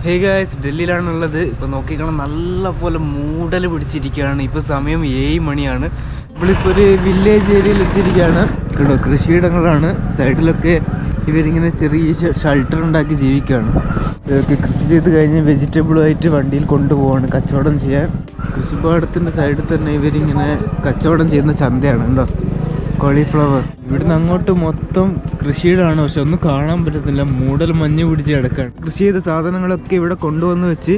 Hey guys, ഡൽഹിയിലാണുള്ളത്. ഇപ്പോൾ നോക്കിക്കണം, നല്ല പോലെ മൂടൽ പിടിച്ചിരിക്കുകയാണ്. ഇപ്പോൾ സമയം 7 മണിയാണ്. നമ്മളിപ്പോൾ ഒരു വില്ലേജ് ഏരിയയിൽ എത്തിയിരിക്കുകയാണ്. കേട്ടോ, കൃഷിയിടങ്ങളാണ്. സൈഡിലൊക്കെ ഇവരിങ്ങനെ ചെറിയ ഷെൽട്ടർ ഉണ്ടാക്കി ജീവിക്കുകയാണ്. ഇതൊക്കെ കൃഷി ചെയ്ത് കഴിഞ്ഞ് വെജിറ്റബിളുമായിട്ട് വണ്ടിയിൽ കൊണ്ടുപോവാണ് കച്ചവടം ചെയ്യാൻ. കൃഷിപ്പാടത്തിൻ്റെ സൈഡിൽ തന്നെ ഇവരിങ്ങനെ കച്ചവടം ചെയ്യുന്ന ചന്തയാണ്. ഉണ്ടോ, കോളിഫ്ലവർ. ഇവിടുന്ന് അങ്ങോട്ട് മൊത്തം കൃഷിയിടാണ്, പക്ഷെ ഒന്നും കാണാൻ പറ്റത്തില്ല. മൂടൽ മഞ്ഞ് പിടിച്ച് കിടക്കാണ്. കൃഷി ചെയ്ത സാധനങ്ങളൊക്കെ ഇവിടെ കൊണ്ടുവന്ന് വെച്ച്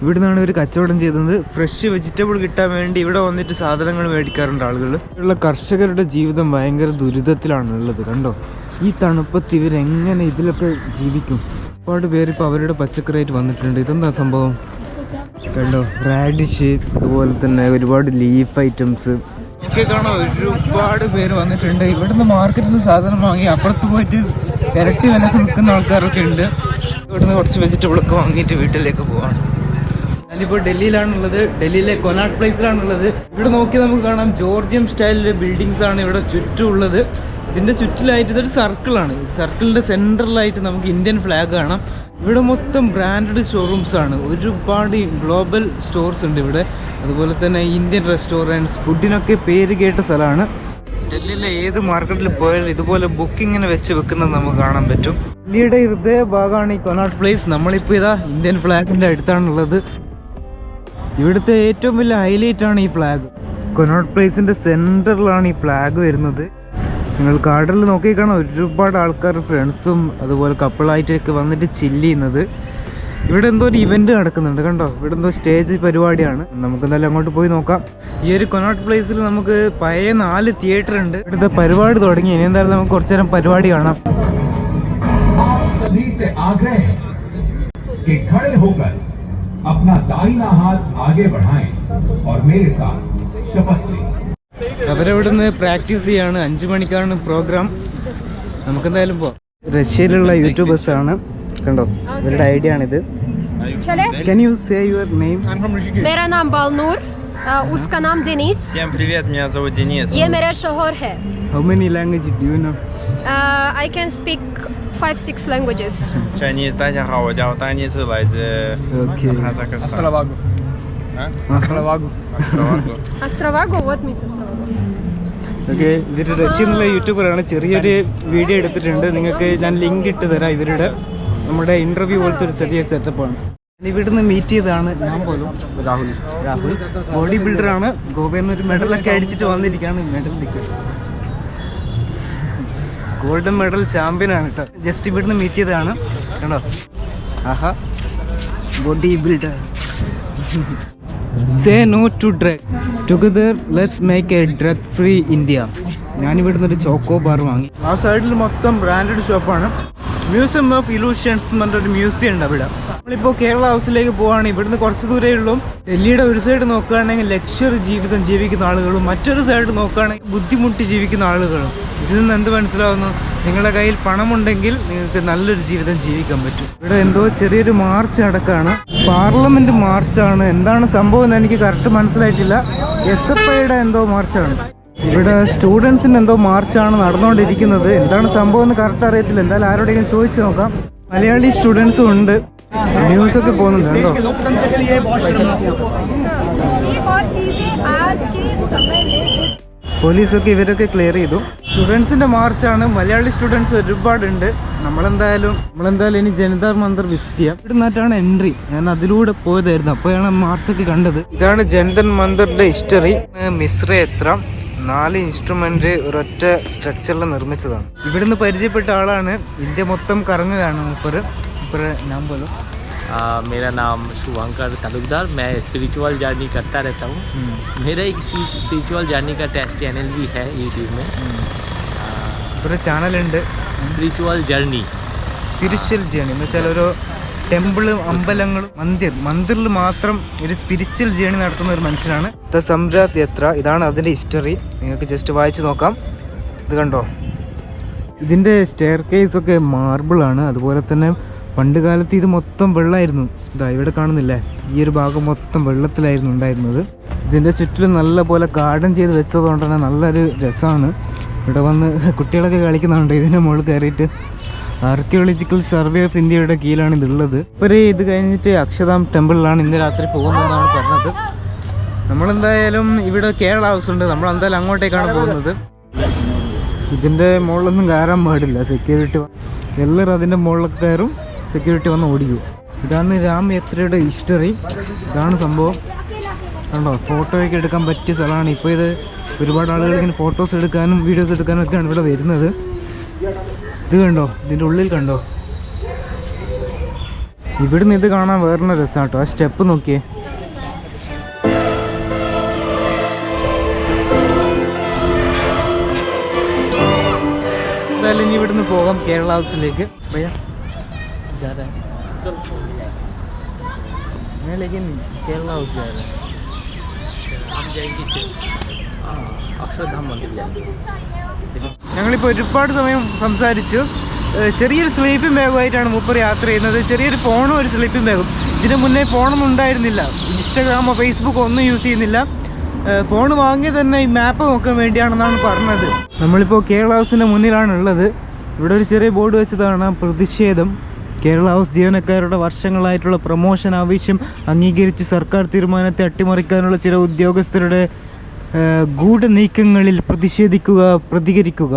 ഇവിടുന്നാണ് ഇവർ കച്ചവടം ചെയ്യുന്നത്. ഫ്രഷ് വെജിറ്റബിൾ കിട്ടാൻ വേണ്ടി ഇവിടെ വന്നിട്ട് സാധനങ്ങൾ മേടിക്കാറുണ്ട് ആളുകൾ. ഇവിടെയുള്ള കർഷകരുടെ ജീവിതം ഭയങ്കര ദുരിതത്തിലാണ് ഉള്ളത്. കണ്ടോ, ഈ തണുപ്പത്ത് ഇവരെങ്ങനെ ഇതിലൊക്കെ ജീവിക്കും? ഒരുപാട് പേര് ഇപ്പോൾ അവരുടെ പച്ചക്കറിയായിട്ട് വന്നിട്ടുണ്ട്. ഇതെന്താ സംഭവം? കണ്ടോ, റാഡിഷ്, അതുപോലെ തന്നെ ഒരുപാട് ലീഫ് ഐറ്റംസ് ഒക്കെ കാണാം. ഒരുപാട് പേര് വന്നിട്ടുണ്ട്. ഇവിടുന്ന് മാർക്കറ്റിൽ നിന്ന് സാധനം വാങ്ങി അപ്പുറത്ത് പോയിട്ട് ഇരട്ടി വിലക്ക് വിൽക്കുന്ന ആൾക്കാരൊക്കെ ഉണ്ട്. ഇവിടുന്ന് കുറച്ച് വെജിറ്റബിളൊക്കെ വാങ്ങിയിട്ട് വീട്ടിലേക്ക് പോവാണ്. ഞാനിപ്പോൾ ഡൽഹിയിലാണുള്ളത്. ഡൽഹിയിലെ കൊനാട്ട് പ്ലേസിലാണുള്ളത്. ഇവിടെ നോക്കി നമുക്ക് കാണാം, ജോർജിയൻ സ്റ്റൈലിലെ ബിൽഡിങ്സ് ആണ് ഇവിടെ ചുറ്റും ഉള്ളത്. ഇതിൻ്റെ ചുറ്റിലായിട്ട് ഇതൊരു സർക്കിളാണ്. സർക്കിളിൻ്റെ സെൻറ്ററിലായിട്ട് നമുക്ക് ഇന്ത്യൻ ഫ്ലാഗ് കാണാം. ഇവിടെ മൊത്തം ബ്രാൻഡഡ് ഷോറൂംസ് ആണ്. ഒരുപാട് ഗ്ലോബൽ സ്റ്റോർസ് ഉണ്ട് ഇവിടെ. അതുപോലെ തന്നെ ഇന്ത്യൻ റെസ്റ്റോറൻറ്റ്സ്, ഫുഡിനൊക്കെ പേര് കേട്ട സ്ഥലമാണ്. ഡൽഹിയിലെ ഏത് മാർക്കറ്റിൽ പോയാലും ഇതുപോലെ ബുക്കിങ്ങിനെ വെച്ച് വെക്കുന്നത് നമുക്ക് കാണാൻ പറ്റും. ഡൽഹിയുടെ ഹൃദയ ഭാഗമാണ് ഈ കൊനാട്ട് പ്ലേസ്. നമ്മളിപ്പോൾ ഇതാ ഇന്ത്യൻ ഫ്ലാഗിൻ്റെ അടുത്താണുള്ളത്. ഇവിടുത്തെ ഏറ്റവും വലിയ ഹൈലൈറ്റ് ആണ് ഈ ഫ്ലാഗ്. കൊനാട്ട് പ്ലേസിൻ്റെ സെൻറ്ററിലാണ് ഈ ഫ്ലാഗ് വരുന്നത്. നിങ്ങൾ കാർഡിൽ നോക്കി കാണാം, ഒരുപാട് ആൾക്കാർ ഫ്രണ്ട്സും അതുപോലെ കപ്പിളായിട്ടൊക്കെ വന്നിട്ട് ചില്ല് ചെയ്യുന്നത്. ഇവിടെ എന്തോ ഒരു ഇവൻറ്റ് നടക്കുന്നുണ്ട്. കണ്ടോ, ഇവിടെ എന്തോ സ്റ്റേജ് പരിപാടിയാണ്. നമുക്ക് എന്തായാലും അങ്ങോട്ട് പോയി നോക്കാം. ഈ ഒരു കൊനാട്ട് പ്ലേസിൽ നമുക്ക് പഴയ 4 തിയേറ്റർ ഉണ്ട്. ഇവിടുത്തെ പരിപാടി തുടങ്ങി. ഇനി എന്തായാലും നമുക്ക് കുറച്ചു നേരം പരിപാടി കാണാം. അവരവിടുന്ന് പ്രാക്ടീസ് ചെയ്യാണ്. 5 മണിക്കാണ് പ്രോഗ്രാം. നമുക്കെന്തായാലും പോവാം. റഷ്യയിലുള്ള യൂട്യൂബേഴ്സ് ആണ്. കണ്ടോ, ഇവരുടെ ഐഡിയ ആണിത്. Can you say your name? I'm from Rishikesh. मेरा नाम बालनूर, उसका नाम Денис. Всем привет, меня зовут Денис. ये मेरा शोहर है. How many languages do you know? I can speak 5-6 languages. Chinese， 大家好，我叫丹尼斯，来自 Okay.哈萨克斯坦。 Astravagу. Astravagу. Astravagу, вот Митя Astravagу. Okay, ഇവർ റഷ്യയിലുള്ള യൂട്യൂബറാണ്. ചെറിയൊരു വീഡിയോ എടുത്തിട്ടുണ്ട്. നിങ്ങൾക്ക് ഞാൻ ലിങ്ക് ഇട്ട് തരാം. ഇവരുടെ നമ്മുടെ ഇൻ്റർവ്യൂ പോലത്തെ ഒരു ചെറിയ സെറ്റപ്പാണ്. ഇവിടുന്ന് മീറ്റ് ചെയ്തതാണ് ഞാൻ പോലും. രാഹുൽ ബോഡി ബിൽഡറാണ്. ഗോവയിൽ നിന്ന് ഒരു മെഡലൊക്കെ അടിച്ചിട്ട് വന്നിരിക്കുകയാണ്. മെഡൽ ഗോൾഡൻ മെഡൽ ചാമ്പ്യനാണ് കേട്ടോ. ജസ്റ്റ് ഇവിടുന്ന് മീറ്റ് ചെയ്തതാണ്. കണ്ടോ, ആഹാ, body builder. Say no to drug together, let's make a drug free India. ഞാനിവിടുന്ന് ഒരു ചോക്കോ ബാർ വാങ്ങി. ആ സൈഡിൽ മൊത്തം ബ്രാൻഡഡ് ഷോപ്പാണ്. മ്യൂസിയം ഓഫ് ഇലൂഷൻസ് എന്ന് പറഞ്ഞൊരു മ്യൂസിയം ഉണ്ട് അവിടെ. നമ്മളിപ്പോൾ കേരള ഹൗസിലേക്ക് പോവുകയാണ്. ഇവിടുന്ന് കുറച്ച് ദൂരേ ഉള്ളൂ. ഡൽഹിയുടെ ഒരു സൈഡ് നോക്കുകയാണെങ്കിൽ ലക്ഷറി ജീവിതം ജീവിക്കുന്ന ആളുകളും മറ്റൊരു സൈഡ് നോക്കുകയാണെങ്കിൽ ബുദ്ധിമുട്ടി ജീവിക്കുന്ന ആളുകളും. ഇതിൽ നിന്ന് എന്ത് മനസ്സിലാവുന്നു? നിങ്ങളുടെ കയ്യിൽ പണമുണ്ടെങ്കിൽ നിങ്ങൾക്ക് നല്ലൊരു ജീവിതം ജീവിക്കാൻ പറ്റും. ഇവിടെ എന്തോ ചെറിയൊരു മാർച്ച് നടക്കുകയാണ്. പാർലമെന്റ് മാർച്ചാണ്. എന്താണ് സംഭവം എന്ന് എനിക്ക് കറക്റ്റ് മനസ്സിലായിട്ടില്ല. SFIയുടെ എന്തോ മാർച്ചാണ്. ഇവിടെ സ്റ്റുഡൻസിൻ്റെ എന്തോ മാർച്ചാണ് നടന്നുകൊണ്ടിരിക്കുന്നത്. എന്താണ് സംഭവം എന്ന് കറക്റ്റ് അറിയത്തില്ല. എന്തായാലും ആരോടെങ്കിലും ചോദിച്ചു നോക്കാം. മലയാളി സ്റ്റുഡൻസും ഉണ്ട്. ന്യൂസൊക്കെ പോകുന്നുണ്ട് കേട്ടോ. പോലീസൊക്കെ ഇവരൊക്കെ ക്ലിയർ ചെയ്തു. സ്റ്റുഡൻസിൻ്റെ മാർച്ചാണ്. മലയാളി സ്റ്റുഡൻസ് ഒരുപാടുണ്ട്. നമ്മളെന്തായാലും ഇനി ജനതാർ മന്ദിർ വിസിറ്റ് ചെയ്യാം. ഇവിടെ നിന്നിട്ടാണ് എൻട്രി. ഞാൻ അതിലൂടെ പോയതായിരുന്നു. അപ്പോഴാണ് മാർച്ചൊക്കെ കണ്ടത്. ഇതാണ് ജനതാർ മന്ദിറിന്റെ ഹിസ്റ്ററി. മിശ്രയത്ര 4 ഇൻസ്ട്രുമെന്റ് ഒരൊറ്റ സ്ട്രക്ചറിൽ നിർമ്മിച്ചതാണ്. ഇവിടുന്ന് പരിചയപ്പെട്ട ആളാണ്. ഇന്ത്യ മൊത്തം കറങ്ങുകയാണ് മൂപ്പര്. നാം പോലും मेरा नाम शुभंकर तालुकदार। मैं स्पिरिचुअल जर्नी करता रहता हूँ। मेरा एक स्पिरिचुअल जर्नी का टेस्ट चैनल भी है यूट्यूब में। ഒരു ചാനലുണ്ട്, स्पिरिचुअल जर्नी। സ്പിരിച്വൽ ജേണി എന്ന് വെച്ചാൽ ഓരോ ടെമ്പിളും അമ്പലങ്ങളും മന്ദിറിൽ മാത്രം ഒരു സ്പിരിച്വൽ ജേണി നടത്തുന്ന ഒരു മനുഷ്യനാണ്. സമ്രാത് യാത്ര. ഇതാണ് അതിൻ്റെ ഹിസ്റ്ററി. നിങ്ങൾക്ക് ജസ്റ്റ് വായിച്ചു നോക്കാം. ഇത് കണ്ടോ, ഇതിൻ്റെ സ്റ്റെയർ കേസ് ഒക്കെ മാർബിളാണ്. അതുപോലെ തന്നെ പണ്ട് കാലത്ത് ഇത് മൊത്തം വെള്ളമായിരുന്നു. ഇതാ ഇവിടെ കാണുന്നില്ലേ, ഈ ഒരു ഭാഗം മൊത്തം വെള്ളത്തിലായിരുന്നു ഉണ്ടായിരുന്നത്. ഇതിൻ്റെ ചുറ്റിലും നല്ല പോലെ ഗാർഡൻ ചെയ്ത് വെച്ചതുകൊണ്ട് തന്നെ നല്ലൊരു രസമാണ്. ഇവിടെ വന്ന് കുട്ടികളൊക്കെ കളിക്കുന്നുണ്ട് ഇതിൻ്റെ മുകളിൽ കയറിയിട്ട്. ആർക്കിയോളജിക്കൽ സർവേ ഓഫ് ഇന്ത്യയുടെ കീഴിലാണ് ഇതുള്ളത്. ഇവര് ഇത് കഴിഞ്ഞിട്ട് അക്ഷർധാം ടെമ്പിളിലാണ് ഇന്ന് രാത്രി പോകുന്നതെന്നാണ് പറഞ്ഞത്. നമ്മളെന്തായാലും ഇവിടെ കേരള ഹൗസ് ഉണ്ട്, നമ്മളെന്തായാലും അങ്ങോട്ടേക്കാണ് പോകുന്നത്. ഇതിൻ്റെ മുകളിലൊന്നും കയറാൻ പാടില്ല, സെക്യൂരിറ്റി. എല്ലാവരും അതിൻ്റെ മുകളിലൊക്കെ കയറും, സെക്യൂരിറ്റി വന്ന് ഓടിക്കും. ഇതാണ് രാമയാത്രയുടെ ഹിസ്റ്ററി. ഇതാണ് സംഭവം. കണ്ടോ, ഫോട്ടോയൊക്കെ എടുക്കാൻ പറ്റിയ സ്ഥലമാണ്. ഇപ്പോൾ ഇത് ഒരുപാട് ആളുകൾ ഇങ്ങനെ ഫോട്ടോസ് എടുക്കാനും വീഡിയോസ് എടുക്കാനും ഒക്കെയാണ് ഇവിടെ വരുന്നത്. ഇത് കണ്ടോ, ഇതിൻ്റെ ഉള്ളിൽ കണ്ടോ, ഇവിടുന്ന് ഇത് കാണാൻ വേറൊരു രസമാണ് കേട്ടോ. ആ സ്റ്റെപ്പ് നോക്കിയേ. എന്തായാലും ഇനി ഇവിടുന്ന് പോകാം കേരള ഹൗസിലേക്ക്. ഭയ്യ लेकिन केरला हाउस जा रहा है. हम जाएंगे से अक्षरधाम मंदिर जाएंगे. ഞങ്ങളിപ്പോൾ ഒരുപാട് സമയം സംസാരിച്ചു. ചെറിയൊരു സ്ലീപ്പിംഗ് ബാഗുമായിട്ടാണ് മൂപ്പർ യാത്ര ചെയ്യുന്നത്. ചെറിയൊരു ഫോണും ഒരു സ്ലീപ്പിംഗ് ബാഗും. ഇതിന് മുന്നേ ഫോണൊന്നും ഉണ്ടായിരുന്നില്ല, ഇൻസ്റ്റാഗ്രാമോ ഫേസ്ബുക്കോ ഒന്നും യൂസ് ചെയ്യുന്നില്ല. ഫോൺ വാങ്ങിയത് തന്നെ ഈ മാപ്പ് നോക്കാൻ വേണ്ടിയാണെന്നാണ് പറഞ്ഞത്. നമ്മളിപ്പോൾ കേരള ഹൗസിൻ്റെ മുന്നിലാണ് ഉള്ളത്. ഇവിടെ ഒരു ചെറിയ ബോർഡ് വെച്ചതാണ് പ്രതിഷേധം. കേരള ഹൗസ് ജീവനക്കാരുടെ വർഷങ്ങളായിട്ടുള്ള പ്രൊമോഷൻ ആവശ്യം അംഗീകരിച്ച് സർക്കാർ തീരുമാനത്തെ അട്ടിമറിക്കാനുള്ള ചില ഉദ്യോഗസ്ഥരുടെ ഗൂഢനീക്കങ്ങളിൽ പ്രതികരിക്കുക.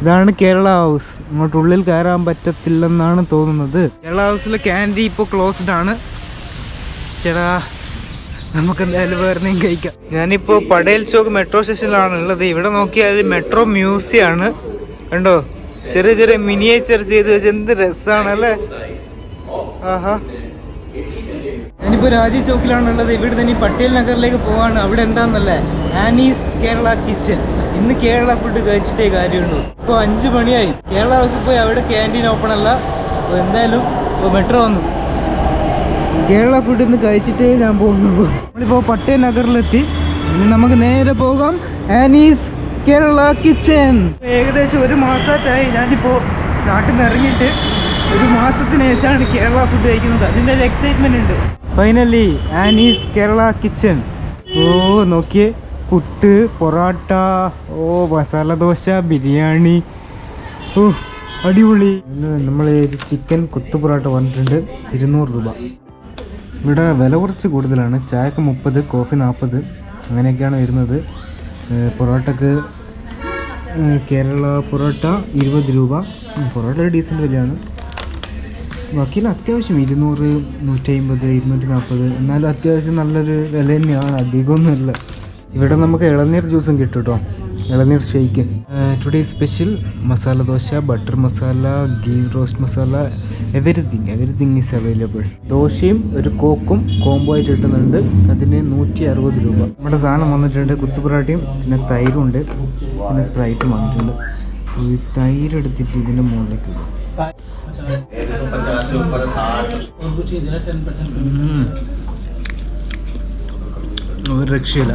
ഇതാണ് കേരള ഹൗസ്. ഇങ്ങോട്ടുള്ളിൽ കയറാൻ പറ്റത്തില്ലെന്നാണ് തോന്നുന്നത്. കേരള ഹൗസിലെ ക്യാൻറ്റീൻ ഇപ്പോൾ ക്ലോസ്ഡ് ആണ്. ചേട്ടാ, നമുക്ക് എന്തായാലും വേറെ കഴിക്കാം. ഞാനിപ്പോൾ പടേൽ ചോക്ക് മെട്രോ സ്റ്റേഷനിലാണ് ഉള്ളത്. ഇവിടെ നോക്കിയാൽ മെട്രോ മ്യൂസിയം ആണ്. കണ്ടോ, ചെറിയ ചെറിയ മിനിയേച്ചർ ചെയ്ത് വെച്ച് എന്ത് രസമാണല്ലേ. ആഹാ, ഞാനിപ്പോൾ രാജീവ് ചോക്കിലാണുള്ളത്. ഇവിടെ തന്നെ പട്ടേൽ നഗറിലേക്ക് പോവാണ്. അവിടെ എന്താണെന്നല്ലേ, ആനീസ് കേരള കിച്ചൺ. ഇന്ന് കേരള ഫുഡ് കഴിച്ചിട്ടേ കാര്യമുള്ളൂ. ഇപ്പോൾ 5 മണിയായി. കേരള ഹൗസിൽ പോയി അവിടെ ക്യാൻറ്റീൻ ഓപ്പൺ അല്ല. അപ്പോൾ എന്തായാലും മെട്രോ വന്നു. കേരള ഫുഡ് ഇന്ന് കഴിച്ചിട്ടേ ഞാൻ പോകുന്നുള്ളൂ. നമ്മളിപ്പോൾ പട്ടേൽ നഗറിലെത്തി. ഇനി നമുക്ക് നേരെ പോകാം ആനീസ് കേരള കിച്ചൺ. ഏകദേശം 1 മാസമായിട്ടായി ഞാനിപ്പോൾ നാട്ടിൽ നിന്ന് ഇറങ്ങിയിട്ട്. 1 മാസത്തിന് ശേഷമാണ് കേരള ഫുഡ് കഴിക്കുന്നത്. അതിൻ്റെ ഒരു എക്സൈറ്റ്മെൻ്റ് ഉണ്ട്. Finally Annie's Kerala kitchen. ഓ നോക്കിയേ, പുട്ട്, പൊറോട്ട, മസാല ദോശ, ബിരിയാണി, അടിപൊളി. നമ്മൾ ഒരു ചിക്കൻ കുത്തു പൊറോട്ട വന്നിട്ടുണ്ട്, 200 രൂപ. ഇവിടെ വില കുറച്ച് കൂടുതലാണ്. ചായക്ക് 30, കോഫി 40, അങ്ങനെയൊക്കെയാണ് വരുന്നത്. പൊറോട്ടക്ക് കേരള പൊറോട്ട 20 രൂപ. പൊറോട്ട ഒരു ഡീസൻറ്റ് വിലയാണ്. ബാക്കിയെല്ലാം അത്യാവശ്യം 200, 150, 240. എന്നാലും അത്യാവശ്യം നല്ലൊരു വില തന്നെയാണ്, അധികമൊന്നുമില്ല. ഇവിടെ നമുക്ക് ഇളനീർ ജ്യൂസും കിട്ടും കേട്ടോ, ഇളനീർ shake. Today special masala dosa, butter masala, ghee roast masala, everything is available. ദോശയും ഒരു കോക്കും കോംബോ ആയിട്ട് കിട്ടുന്നുണ്ട്. അതിന് 160 രൂപ. നമ്മുടെ സാധനം വന്നിട്ടുണ്ട്, കുത്തുപൊറാട്ടയും പിന്നെ തൈരുണ്ട്, പിന്നെ സ്പ്രൈറ്റും വന്നിട്ടുണ്ട്. ഈ തൈര് എടുത്തിട്ട് ഇതിൻ്റെ മുകളിലേക്ക് ഇടും. ഒരു രക്ഷയില്ല,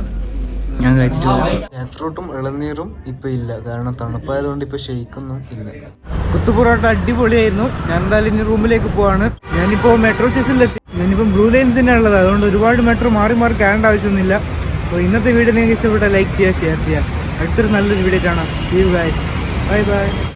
ഞാൻ കഴിച്ചിട്ട്. ജാക്ക് ഫ്രൂട്ടും ഇളനീറും ഇപ്പം ഇല്ല, കാരണം തണുപ്പായതുകൊണ്ട് ഇപ്പം ഷെയ്ക്കൊന്നും ഇല്ല. കുത്തുപൊറോട്ട അടിപൊളിയായിരുന്നു. ഞാൻ എന്തായാലും ഇനി റൂമിലേക്ക് പോവാണ്. ഞാനിപ്പോൾ മെട്രോ സ്റ്റേഷനിലെത്തി. ഞാനിപ്പം ബ്ലൂ ലൈൻ തന്നെയാണ് ഉള്ളത്, അതുകൊണ്ട് ഒരുപാട് മെട്രോ മാറി കയറേണ്ട ആവശ്യമൊന്നുമില്ല. അപ്പോൾ ഇന്നത്തെ വീഡിയോ നിങ്ങൾക്ക് ഇഷ്ടപ്പെട്ടാൽ ലൈക്ക് ചെയ്യുക, ഷെയർ ചെയ്യുക. അടുത്തൊരു നല്ലൊരു വീഡിയോ കാണാം. See you guys. Bye bye.